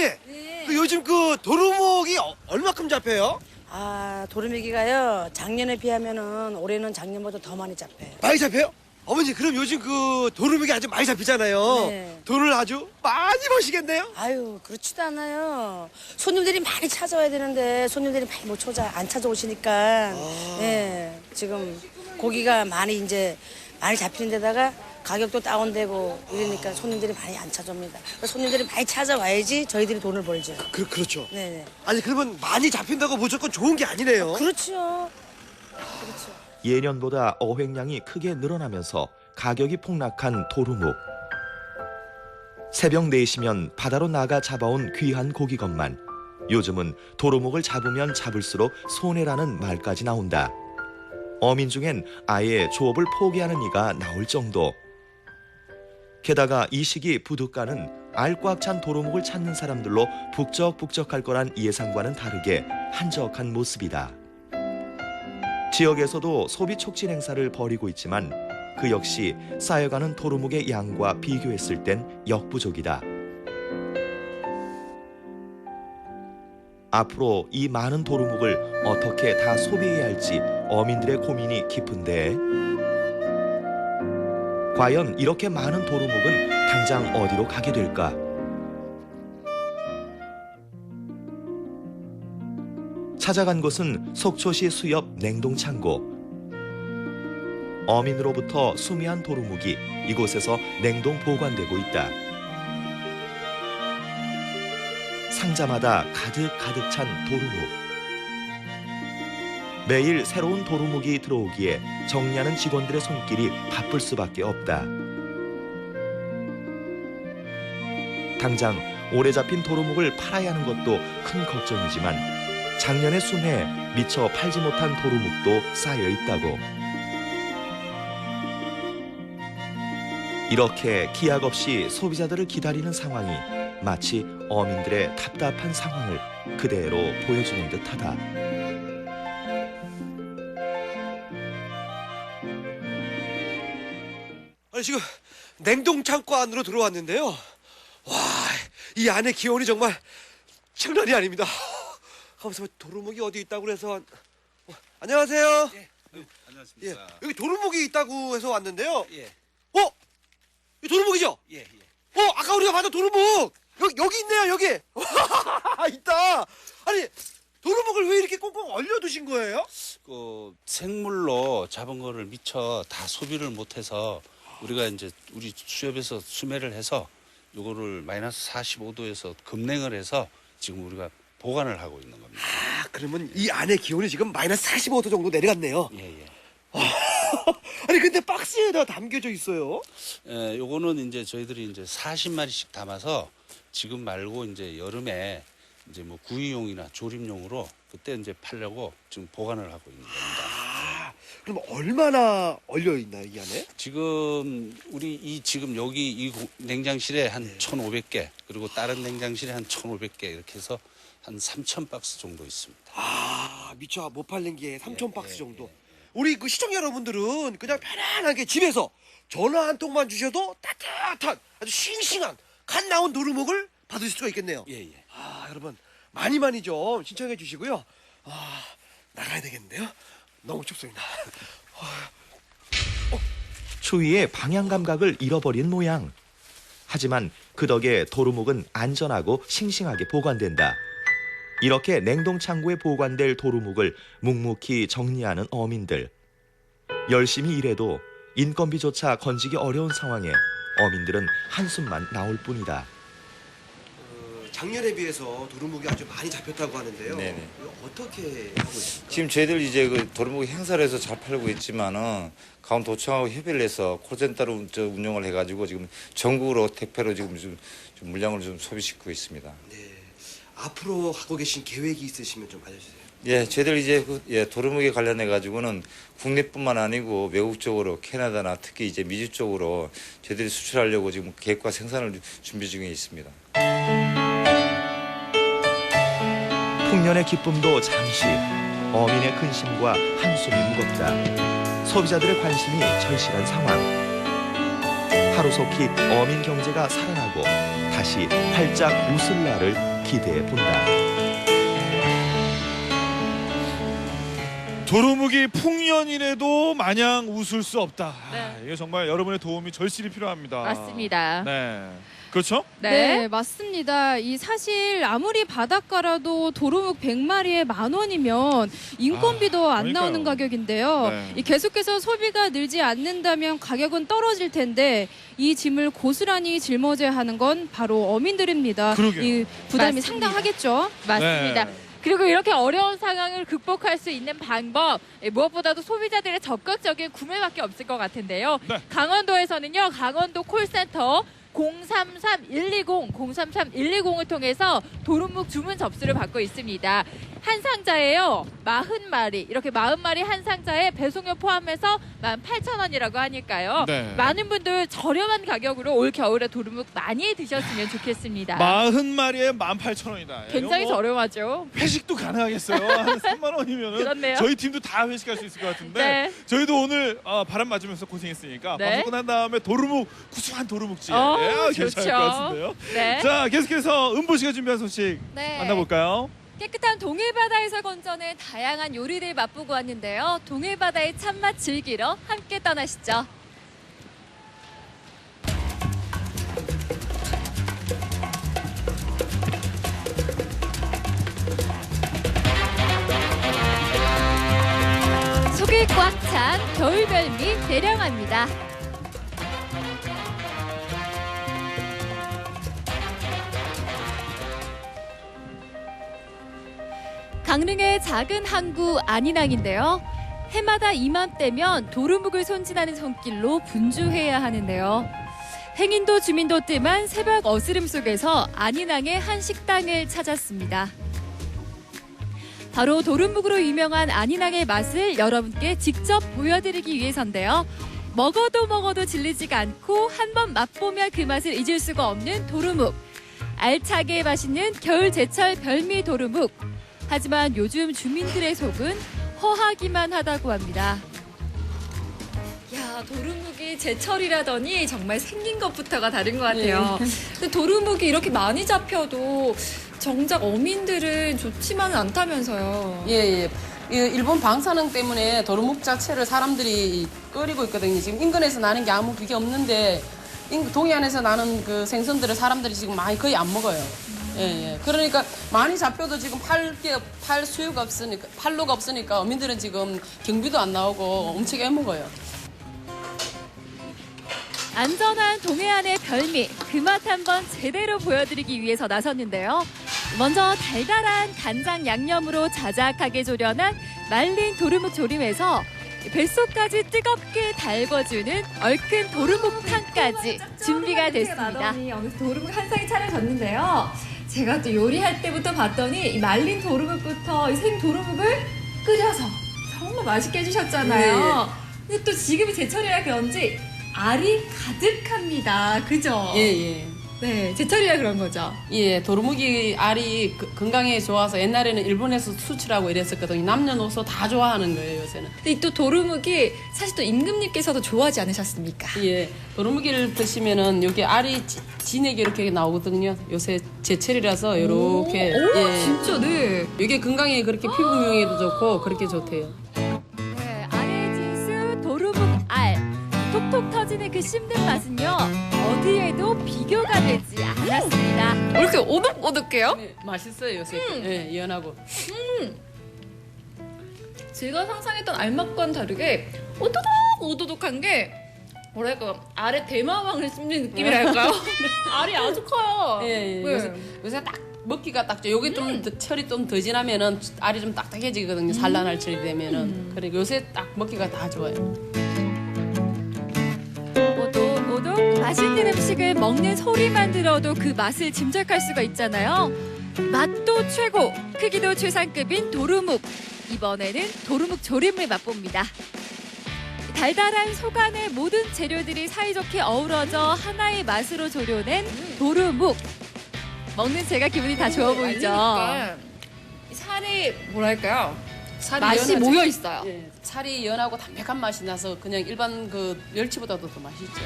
그 요즘 그 도루묵이 얼마큼 잡혀요? 아, 도루묵이가요. 작년에 비하면은 올해는 작년보다 더 많이 잡혀요. 많이 잡혀요? 어머니, 그럼 요즘 그 도루묵이 아주 많이 잡히잖아요. 네. 돈을 아주 많이 버시겠네요? 아유, 그렇지도 않아요. 손님들이 많이 찾아와야 되는데 손님들이 많이 못 안 찾아오시니까 예, 지금 고기가 많이 이제 많이 잡히는 데다가 가격도 다운되고 이러니까 손님들이 많이 안 찾아옵니다. 손님들이 많이 찾아와야지 저희들이 돈을 벌죠. 그렇죠. 네네. 아니, 그러면 많이 잡힌다고 무조건 좋은 게 아니네요. 그렇죠. 예년보다 어획량이 크게 늘어나면서 가격이 폭락한 도루묵. 새벽 4시면 바다로 나가 잡아온 귀한 고기것만 요즘은 도루묵을 잡으면 잡을수록 손해라는 말까지 나온다. 어민 중엔 아예 조업을 포기하는 이가 나올 정도. 게다가 이 시기 부둣가는 알 꽉 찬 도루묵을 찾는 사람들로 북적북적할 거란 예상과는 다르게 한적한 모습이다. 지역에서도 소비 촉진 행사를 벌이고 있지만 그 역시 쌓여가는 도루묵의 양과 비교했을 땐 역부족이다. 앞으로 이 많은 도루묵을 어떻게 다 소비해야 할지 어민들의 고민이 깊은데 과연 이렇게 많은 도루묵은 당장 어디로 가게 될까? 찾아간 곳은 속초시 수협 냉동창고. 어민으로부터 수미한 도루묵이 이곳에서 냉동 보관되고 있다. 상자마다 가득 찬 도루묵. 매일 새로운 도루묵이 들어오기에 정리하는 직원들의 손길이 바쁠 수밖에 없다. 당장 오래 잡힌 도루묵을 팔아야 하는 것도 큰 걱정이지만 작년의 수매에 미처 팔지 못한 도루묵도 쌓여 있다고. 이렇게 기약 없이 소비자들을 기다리는 상황이 마치 어민들의 답답한 상황을 그대로 보여주는 듯하다. 아니 지금 냉동 창고 안으로 들어왔는데요. 와, 이 안에 기온이 정말 장난이 아닙니다. 가만있어 봐, 도루묵이 어디 있다고 해서 안녕하세요. 안녕하십니까. 예, 여기 도루묵이 있다고 해서 왔는데요. 예. 이 도루묵이죠? 예. 아까 우리가 봤던 도루묵 여기 있네요. 여기 있다. 아니 도루묵을 왜 이렇게 꽁꽁 얼려두신 거예요? 그 생물로 잡은 거를 미처 다 소비를 못해서 우리가 이제 우리 수협에서 수매를 해서 요거를 마이너스 45도에서 급냉을 해서 지금 우리가 보관을 하고 있는 겁니다. 그러면 이 안에 기온이 지금 마이너스 45도 정도 내려갔네요. 예. 아니 근데 박스에다 담겨져 있어요? 예, 요거는 이제 저희들이 이제 40마리씩 담아서 지금 말고 이제 여름에 이제 뭐 구이용이나 조림용으로 그때 이제 팔려고 지금 보관을 하고 있는 겁니다. 그럼 얼마나 얼려 있나요, 이 안에? 지금 우리 지금 여기 이 냉장실에 한 1,500개 그리고 다른 냉장실에 한 1,500개 이렇게 해서 한 3,000박스 정도 있습니다. 미처 못 팔린 게 3,000박스 정도. 우리 그 시청자 여러분들은 그냥 편안하게 집에서 전화 한 통만 주셔도 따뜻한 아주 싱싱한 간 나온 도루묵을 받으실 수가 있겠네요. 예. 여러분 많이 좀 신청해 주시고요. 나가야 되겠는데요. 너무 춥습니다. 추위에 방향 감각을 잃어버린 모양. 하지만 그 덕에 도루묵은 안전하고 싱싱하게 보관된다. 이렇게 냉동 창고에 보관될 도루묵을 묵묵히 정리하는 어민들. 열심히 일해도 인건비조차 건지기 어려운 상황에 어민들은 한숨만 나올 뿐이다. 작년에 비해서 도루묵이 아주 많이 잡혔다고 하는데요. 네네. 어떻게 하고 있습니까? 지금 저희들 이제 그 도루묵 행사를 해서 잘 팔고 있지만은 강원도청하고 협의를 해서 콜센터로 운영을 해가지고 지금 전국으로 택배로 지금 좀 물량을 좀 소비시키고 있습니다. 앞으로 하고 계신 계획이 있으시면 좀 알려주세요. 예, 저희들 이제 도루묵에 관련해 가지고는 국내뿐만 아니고 외국 쪽으로 캐나다나 특히 이제 미주 쪽으로 저희들이 수출하려고 지금 계획과 생산을 준비 중에 있습니다. 풍년의 기쁨도 잠시, 어민의 근심과 한숨이 무겁다. 소비자들의 관심이 절실한 상황. 하루속히 어민 경제가 살아나고 다시 활짝 웃을 날을 기대해 본다. 도루묵이 풍년이라도 마냥 웃을 수 없다. 이게 정말 여러분의 도움이 절실히 필요합니다. 맞습니다. 네. 그렇죠? 네, 맞습니다. 이 사실 아무리 바닷가라도 도루묵 100마리에 10,000원이면 인건비도 안 나오는 가격인데요. 이 계속해서 소비가 늘지 않는다면 가격은 떨어질 텐데 이 짐을 고스란히 짊어져야 하는 건 바로 어민들입니다. 그러게요. 이 부담이 맞습니다. 상당하겠죠? 맞습니다. 그리고 이렇게 어려운 상황을 극복할 수 있는 방법, 무엇보다도 소비자들의 적극적인 구매밖에 없을 것 같은데요. 강원도에서는요, 강원도 콜센터 033-120을 통해서 도루묵 주문 접수를 받고 있습니다. 한 상자에요, 40마리, 이렇게 40마리 한 상자에 배송료 포함해서 18,000원이라고 하니까요. 네. 많은 분들 저렴한 가격으로 올 겨울에 도루묵 많이 드셨으면 좋겠습니다. 40마리에 18,000원이다. 굉장히 저렴하죠. 회식도 가능하겠어요. 한 3만 원이면은 그렇네요. 저희 팀도 다 회식할 수 있을 것 같은데 네. 저희도 오늘 바람 맞으면서 고생했으니까 네. 방송 끝난 다음에 도루묵 구수한 도루묵집 괜찮을 좋죠. 것 같은데요. 네. 자, 계속해서 은보 씨가 준비한 소식 네. 만나볼까요? 깨끗한 동해바다에서 건져낸 다양한 요리를 맛보고 왔는데요. 동해바다의 참맛 즐기러 함께 떠나시죠. 속이 꽉 찬 겨울별미 대량합니다. 강릉의 작은 항구 안인항인데요. 해마다 이맘때면 도루묵을 손질하는 손길로 분주해야 하는데요. 행인도 주민도 뜸한 새벽 어스름 속에서 안인항의 한 식당을 찾았습니다. 바로 도루묵으로 유명한 안인항의 맛을 여러분께 직접 보여드리기 위해서인데요. 먹어도 질리지가 않고 한번 맛보면 그 맛을 잊을 수가 없는 도루묵. 알차게 맛있는 겨울 제철 별미 도루묵. 하지만 요즘 주민들의 속은 허하기만 하다고 합니다. 야, 도루묵이 제철이라더니 정말 생긴 것부터가 다른 것 같아요. 근데 도루묵이 이렇게 많이 잡혀도 정작 어민들은 좋지만은 않다면서요. 예. 일본 방사능 때문에 도루묵 자체를 사람들이 끓이고 있거든요. 지금 인근에서 나는 게 아무 그게 없는데 동해안에서 나는 그 생선들을 사람들이 지금 많이 거의 안 먹어요. 예. 그러니까 많이 잡혀도 지금 팔 수요가 없으니까, 팔로가 없으니까 어민들은 지금 경비도 안 나오고 엄청 애먹어요. 안전한 동해안의 별미, 그 맛 한번 제대로 보여드리기 위해서 나섰는데요. 먼저 달달한 간장 양념으로 자작하게 조련한 말린 도루묵 조림에서 뱃속까지 뜨겁게 달궈주는 얼큰 도루묵탕까지 준비가 됐습니다. 어느새 도루묵 한 상이 차려졌는데요. 제가 또 요리할 때부터 봤더니 이 말린 도루묵부터 이 생 도루묵을 끓여서 정말 맛있게 해주셨잖아요. 근데 또 지금이 제철이라 그런지 알이 가득합니다. 그죠? 예. 네, 제철이라 그런 거죠. 예, 도루묵이 알이 건강에 좋아서 옛날에는 일본에서 수출하고 이랬었거든요. 남녀노소 다 좋아하는 거예요, 요새는. 근데 또 도루묵이 사실 또 임금님께서도 좋아하지 않으셨습니까? 예, 도루묵이를 드시면은 여기 알이 진하게 이렇게 나오거든요. 요새 제철이라서 이렇게. 오, 진짜, 네. 이게 건강에 그렇게 피부 미용에도 좋고 그렇게 좋대요. 네, 알의 진수 도루묵 알. 톡톡 터지는 그 씹는 맛은요, 어디에도 비교가 되지 않았습니다. 왜 이렇게 오독오독해요? 네, 맛있어요, 요새. 예, 연하고. 제가 상상했던 알맛과는 다르게 오도독오도독한 게 뭐랄까, 알의 대마왕을 씹는 느낌이랄까요? 알이 아주 커요. 예. 네. 요새 딱 먹기가 딱 좋아요. 요게 좀 철이 좀 더 지나면은 알이 좀 딱딱해지거든요. 산란할 철이 되면은. 그리고 요새 딱 먹기가 다 좋아요. 오독오독 맛있는 음식을 먹는 소리만 들어도 그 맛을 짐작할 수가 있잖아요. 맛도 최고, 크기도 최상급인 도루묵. 이번에는 도루묵 조림을 맛봅니다. 달달한 속안의 모든 재료들이 사이좋게 어우러져 하나의 맛으로 조려낸 도루묵. 먹는 제가 기분이 다 좋아 보이죠? 그러니까 살이 뭐랄까요? 맛이 연하죠. 모여 있어요. 예, 살이 연하고 담백한 맛이 나서 그냥 일반 그 멸치보다도 더 맛있죠.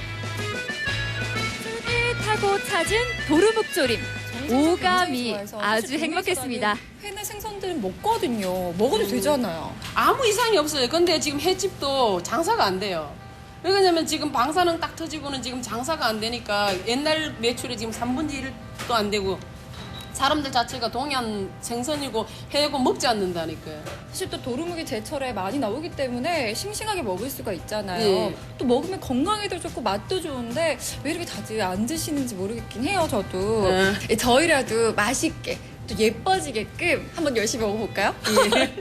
술을 타고 찾은 도루묵 조림. 오감이 아주 행복했습니다. 회나 생선들은 먹거든요. 먹어도 되잖아요. 아무 이상이 없어요. 근데 지금 횟집도 장사가 안 돼요. 왜냐면 지금 방사능 딱 터지고는 지금 장사가 안 되니까 옛날 매출이 지금 3분의 1도 안 되고 사람들 자체가 동해안 생선이고 해고 먹지 않는다니까요. 사실 또 도루묵이 제철에 많이 나오기 때문에 싱싱하게 먹을 수가 있잖아요. 예. 또 먹으면 건강에도 좋고 맛도 좋은데 왜 이렇게 다들 안 드시는지 모르겠긴 해요, 저도. 저희라도 맛있게 또 예뻐지게끔 한번 열심히 먹어볼까요? 예.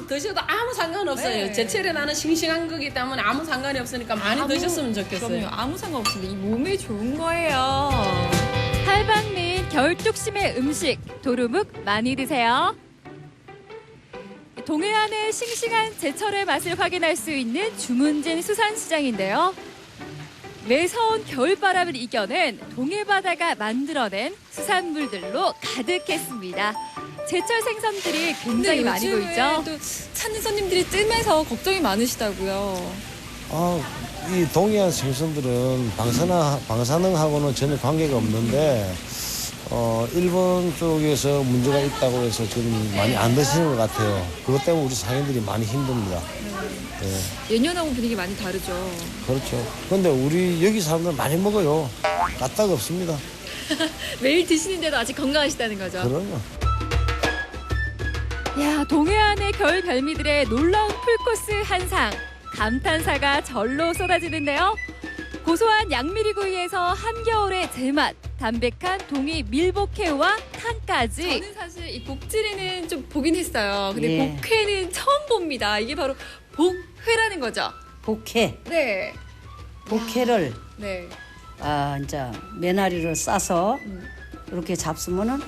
드셔도 아무 상관없어요. 네. 제철에 나는 싱싱한 거기 때문에 아무 상관이 없으니까 많이 드셨으면 좋겠어요. 그럼요. 아무 상관없습니다. 이 몸에 좋은 거예요. 탈방민 겨울 뚝심의 음식 도루묵 많이 드세요. 동해안의 싱싱한 제철의 맛을 확인할 수 있는 주문진 수산시장인데요. 매서운 겨울바람을 이겨낸 동해바다가 만들어낸 수산물들로 가득했습니다. 제철 생선들이 굉장히 많이 보이죠? 또 찾는 손님들이 뜸해서 걱정이 많으시다고요. 이 동해안 생선들은 방사능하고는 전혀 관계가 없는데 일본 쪽에서 문제가 있다고 해서 지금 많이 안 드시는 것 같아요. 그것 때문에 우리 상인들이 많이 힘듭니다. 네. 예년하고 분위기 많이 다르죠. 그렇죠. 근데 우리 여기 사람들 많이 먹어요. 까딱 없습니다. 매일 드시는데도 아직 건강하시다는 거죠. 그럼요. 야, 동해안의 겨울 별미들의 놀라운 풀코스 한상. 감탄사가 절로 쏟아지는데요. 고소한 양미리구이에서 한겨울의 제맛, 담백한 동이 밀복회와 탕까지. 저는 사실 이 복지리는 좀 보긴 했어요. 근데 예. 복회는 처음 봅니다. 이게 바로 복회라는 거죠. 복회. 네. 복회를 네. 이제 메나리를 싸서 이렇게 잡수면은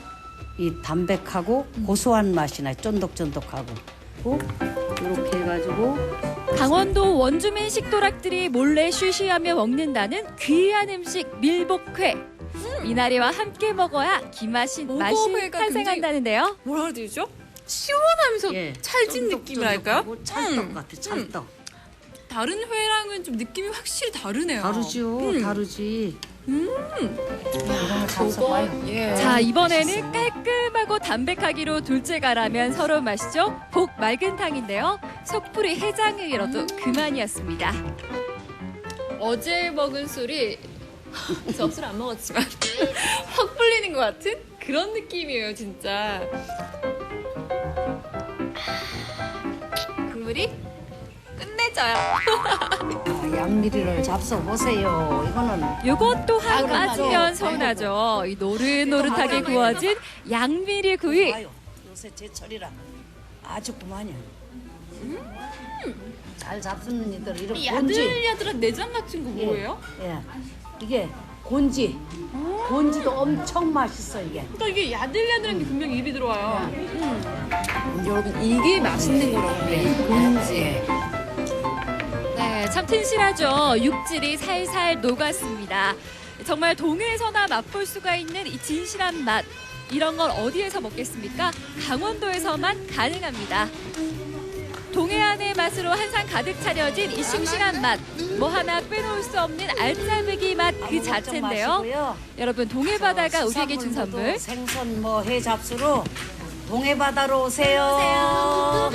이 담백하고 고소한 맛이 나요. 쫀득쫀득하고. 이렇게 해가지고 강원도 원주민 식도락들이 몰래 쉬쉬하며 먹는다는 귀한 음식 밀복회. 미나리와 함께 먹어야 맛이 오버회가 탄생한다는데요. 뭐라 해야 되죠? 시원하면서 예, 찰진 느낌이랄까요? 찰떡 같아, 찰떡. 다른 회랑은 좀 느낌이 확실히 다르네요. 다르죠, 다르지. 이런 잡숴봐요. 예. 자, 이번에는 깔끔하고 담백하기로 둘째가라면 서로 마시죠. 복 맑은탕인데요. 속풀이 해장이라도 그만이었습니다. 어제 먹은 술이 저 술 안 먹었지만 확 풀리는 것 같은 그런 느낌이에요, 진짜. 국물이 끝내줘요. 양미리를 잡숴보세요. 이거는 요것 또한 아, 빠지면 서운하죠. 이 노릇노릇하게 구워진 양미리 구이. 요새 제철이라 아주 그만이야. 잘 잡수는 이들 이런 이 곤지. 야들야들한 내장 같은 거 뭐예요? 예, 이게 곤지. 곤지도 엄청 맛있어 이게. 그러니까 이게 야들야들한 게 분명히 입이 들어와요. 여러분 이게 맛있는 거라고요. 이 곤지. 네, 참 튼실하죠. 육질이 살살 녹았습니다. 정말 동해에서나 맛볼 수가 있는 이 진실한 맛. 이런 걸 어디에서 먹겠습니까? 강원도에서만 가능합니다. 동해안의 맛으로 한상 가득 차려진 이 싱싱한 맛. 뭐 하나 빼놓을 수 없는 알짜배기 맛 그 자체인데요. 마시고요. 여러분 동해 바다가 우리에게 준 선물. 생선 뭐 해 잡수로 동해 바다로 오세요.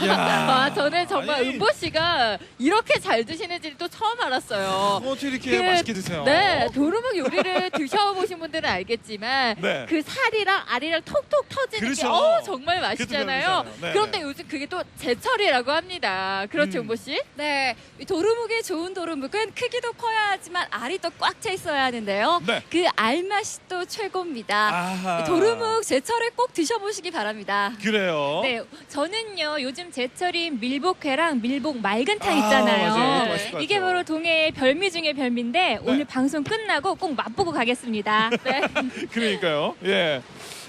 아, 저는 정말 아니. 은보 씨가 이렇게 잘 드시는지 또 처음 알았어요. 어떻게 이렇게 맛있게 드세요? 네, 도루묵 요리를 드셔보신 분들은 알겠지만 네. 그 살이랑 알이랑 톡톡 터지는 그렇죠. 게 정말 맛있잖아요. 그것도 네, 그런데 네. 요즘 그게 또 제철이라고 합니다. 그렇죠, 은보 씨? 네, 이 도루묵이 좋은 도루묵은 크기도 커야 하지만 알이 또 꽉 차 있어야 하는데요. 네. 그 알맛이 또 최고입니다. 아하. 이 도루묵 제철에 꼭 드셔보시기 바랍니다. 그래요. 네, 저는요 요즘 제철인 밀복회랑 밀복 맑은탕 아, 있잖아요. 맞아요. 맛있을 것 이게 같아요. 바로 동해의 별미 중에 별미인데 오늘 방송 끝나고 꼭 맛보고 가겠습니다. 네. 그러니까요. 예.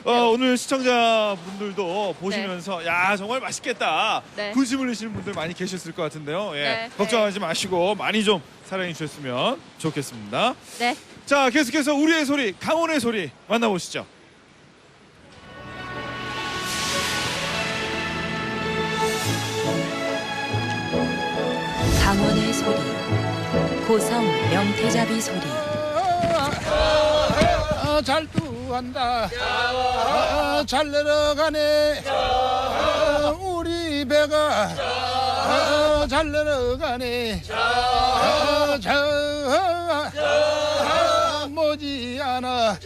오늘 시청자분들도 보시면서 야 정말 맛있겠다 네. 군침을 흘리시는 분들 많이 계셨을 것 같은데요. 예. 네. 걱정하지 마시고 많이 좀 사랑해 주셨으면 좋겠습니다. 네. 자 계속해서 우리의 소리 강원의 소리 만나보시죠. 강원의 소리, 고성 명태잡이 소리. 잘 두한다. 잘 내려가네. 우리 배가 잘 내려가네. 머지않아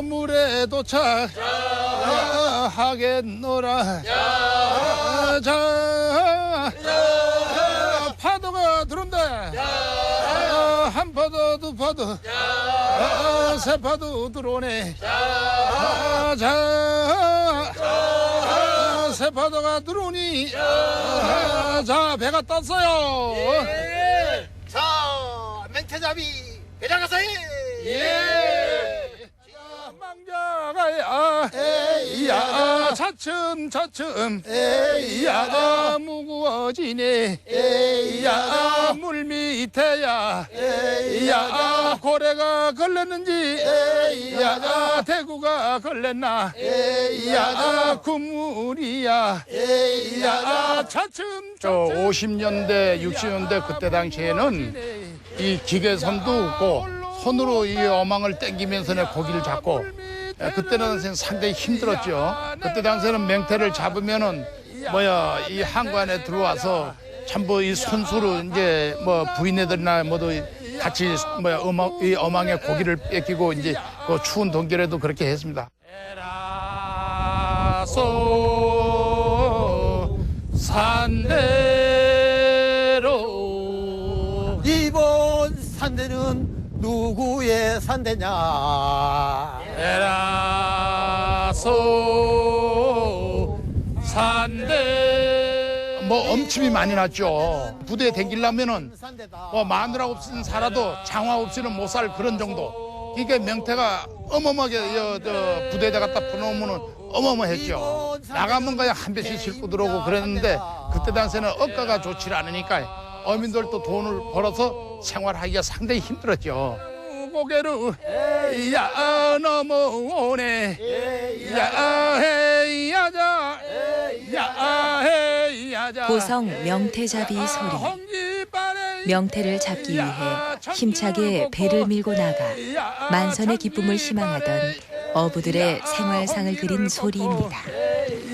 물에 도착하겠노라. 파도가 들어온다. 한 파도 두 파도 세 파도 들어오네. 세 파도가 들어오니 자 배가 떴어요. 자, 멘태잡이 배장 가서 해. 망자가야 에이야 차츰 에이야 무거워지네. 에이야 물 밑에야 에이야 고래가 걸렸는지 에이야 대구가 걸렸나 에이야 국물이야 에이야 차츰 50년대 60년대 그때 당시에는 이 기계선도 없고 손으로 이 어망을 당기면서 고기를 잡고 그때는 상당히 힘들었죠. 그때 당시에는 맹태를 잡으면은 이 한관에 들어와서 전부 이 손수로 이제 부인애들이나 모두 같이 이 어망에 고기를 뺏기고 이제 그 추운 동결에도 그렇게 했습니다. 에라소 산대로 산대는 누구의 산대냐 에라소 산대 뭐 엄침이 많이 났죠. 부대에 댕기려면은 뭐 마누라 없이는 살아도 장화 없이는 못 살 그런 정도. 이게 명태가 어마어마하게 부대에다 갖다 퍼놓으면은 어마어마했죠. 나가면 그냥 한 배씩 싣고 들어오고 그랬는데 그때 당시에는 억가가 좋지 않으니까 어민들도 돈을 벌어서 생활하기가 상당히 힘들었죠. 고개로 야 넘어오네 야해야자 야해야자 고성 명태잡이 소리. 명태를 잡기 위해 힘차게 배를 밀고 나가 만선의 기쁨을 희망하던 어부들의 생활상을 그린 소리입니다.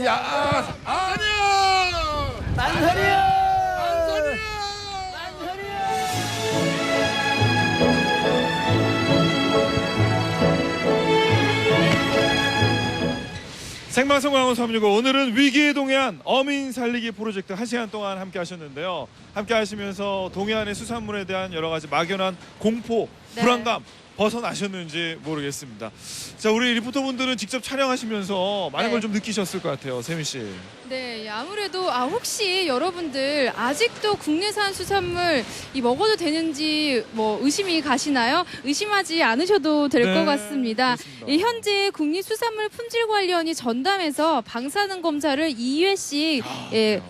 야 아니야 만선이야 생방송 강원 365 오늘은 위기에 동해안 어민 살리기 프로젝트 1시간 동안 함께 하셨는데요. 함께 하시면서 동해안의 수산물에 대한 여러 가지 막연한 공포, 불안감 벗어나셨는지 모르겠습니다. 자, 우리 리포터분들은 직접 촬영하시면서 많은 걸 좀 느끼셨을 것 같아요. 세민 씨. 네, 아무래도 혹시 여러분들 아직도 국내산 수산물 먹어도 되는지 뭐 의심이 가시나요? 의심하지 않으셔도 될 것 같습니다. 현재 국립수산물품질관리원이 전담해서 방사능 검사를 2회씩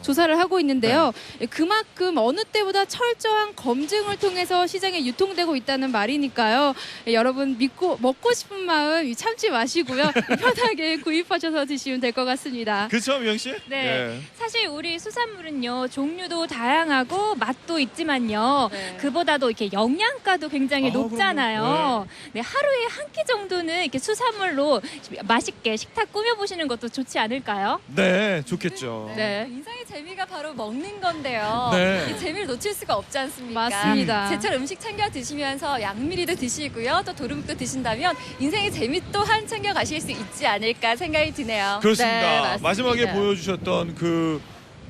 조사를 하고 있는데요. 그만큼 어느 때보다 철저한 검증을 통해서 시장에 유통되고 있다는 말이니까요. 여러분 믿고 먹고 싶은 마음 참지 마시고요. 편하게 구입하셔서 드시면 될 것 같습니다. 그렇죠, 미영 씨? 네. 사실 우리 수산물은요 종류도 다양하고 맛도 있지만요 그보다도 이렇게 영양가도 굉장히 높잖아요. 네, 하루에 한 끼 정도는 이렇게 수산물로 맛있게 식탁 꾸며보시는 것도 좋지 않을까요? 네, 좋겠죠. 네, 인생의 재미가 바로 먹는 건데요. 네. 이 재미를 놓칠 수가 없지 않습니까? 맞습니다. 제철 음식 챙겨 드시면서 양미리도 드시고요, 또 도루묵도 드신다면 인생의 재미 또한 챙겨 가실 수 있지 않을까 생각이 드네요. 그렇습니다. 네, 맞습니다. 마지막에 보여주셨던 그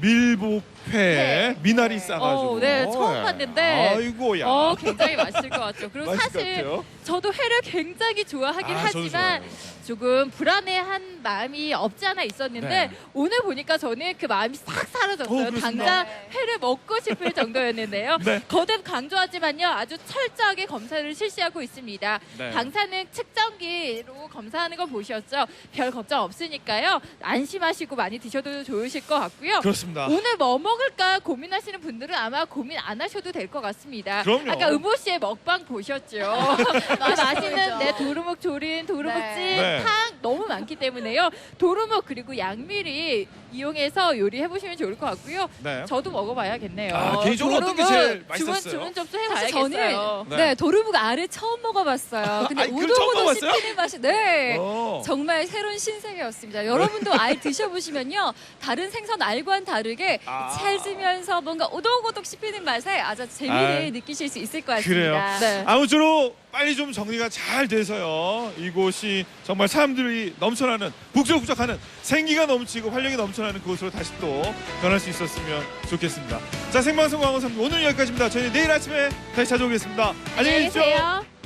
밀복회 미나리 싸가지고. 네, 처음 봤는데. 아이고야. 굉장히 맛있을 것 같죠. 그리고 맛있을 사실 것 같아요. 저도 회를 굉장히 좋아하긴 저도 하지만 좋아요. 조금 불안해한 마음이 없지 않아 있었는데 네. 오늘 보니까 저는 그 마음이 싹 사라졌어요. 그렇습니다. 당장 회를 먹고 싶을 정도였는데요. 네. 거듭 강조하지만요. 아주 철저하게 검사를 실시하고 있습니다. 네. 방사능 측정기로 검사하는 거 보셨죠? 별 걱정 없으니까요. 안심하시고 많이 드셔도 좋으실 것 같고요. 그렇습니다. 오늘 뭐 먹을까 고민하시는 분들은 아마 고민 안 하셔도 될 것 같습니다. 그럼요. 아까 은보 씨의 먹방 보셨죠? 그 맛있는 도루묵 조림, 도루묵찜, 네. 탕 너무 많기 때문에요. 도루묵 그리고 양미리 이용해서 요리해보시면 좋을 것 같고요. 네. 저도 먹어봐야겠네요. 개인적으로 어떤 게 제일 맛있었어요? 주문 접수 사실 해봐야겠어요. 저는 도루묵 알을 처음 먹어봤어요. 근데 아니, 그걸 처음 우동으로 먹어봤어요? 씹히는 맛이 정말 새로운 신세계였습니다. 여러분도 알 드셔보시면요 다른 생선 알과는 다르게 찰지면서 뭔가 오독오독 씹히는 맛에 아주 재미를 느끼실 수 있을 것 그래요. 같습니다. 아무쪼록 빨리 좀 정리가 잘 돼서요. 이곳이 정말 사람들이 넘쳐나는 북적북적하는 생기가 넘치고 활력이 넘쳐나는 그곳으로 다시 또 변할 수 있었으면 좋겠습니다. 자, 생방송 강원 3 오늘 여기까지입니다. 저희는 내일 아침에 다시 찾아오겠습니다. 안녕히 계십시오. 계세요.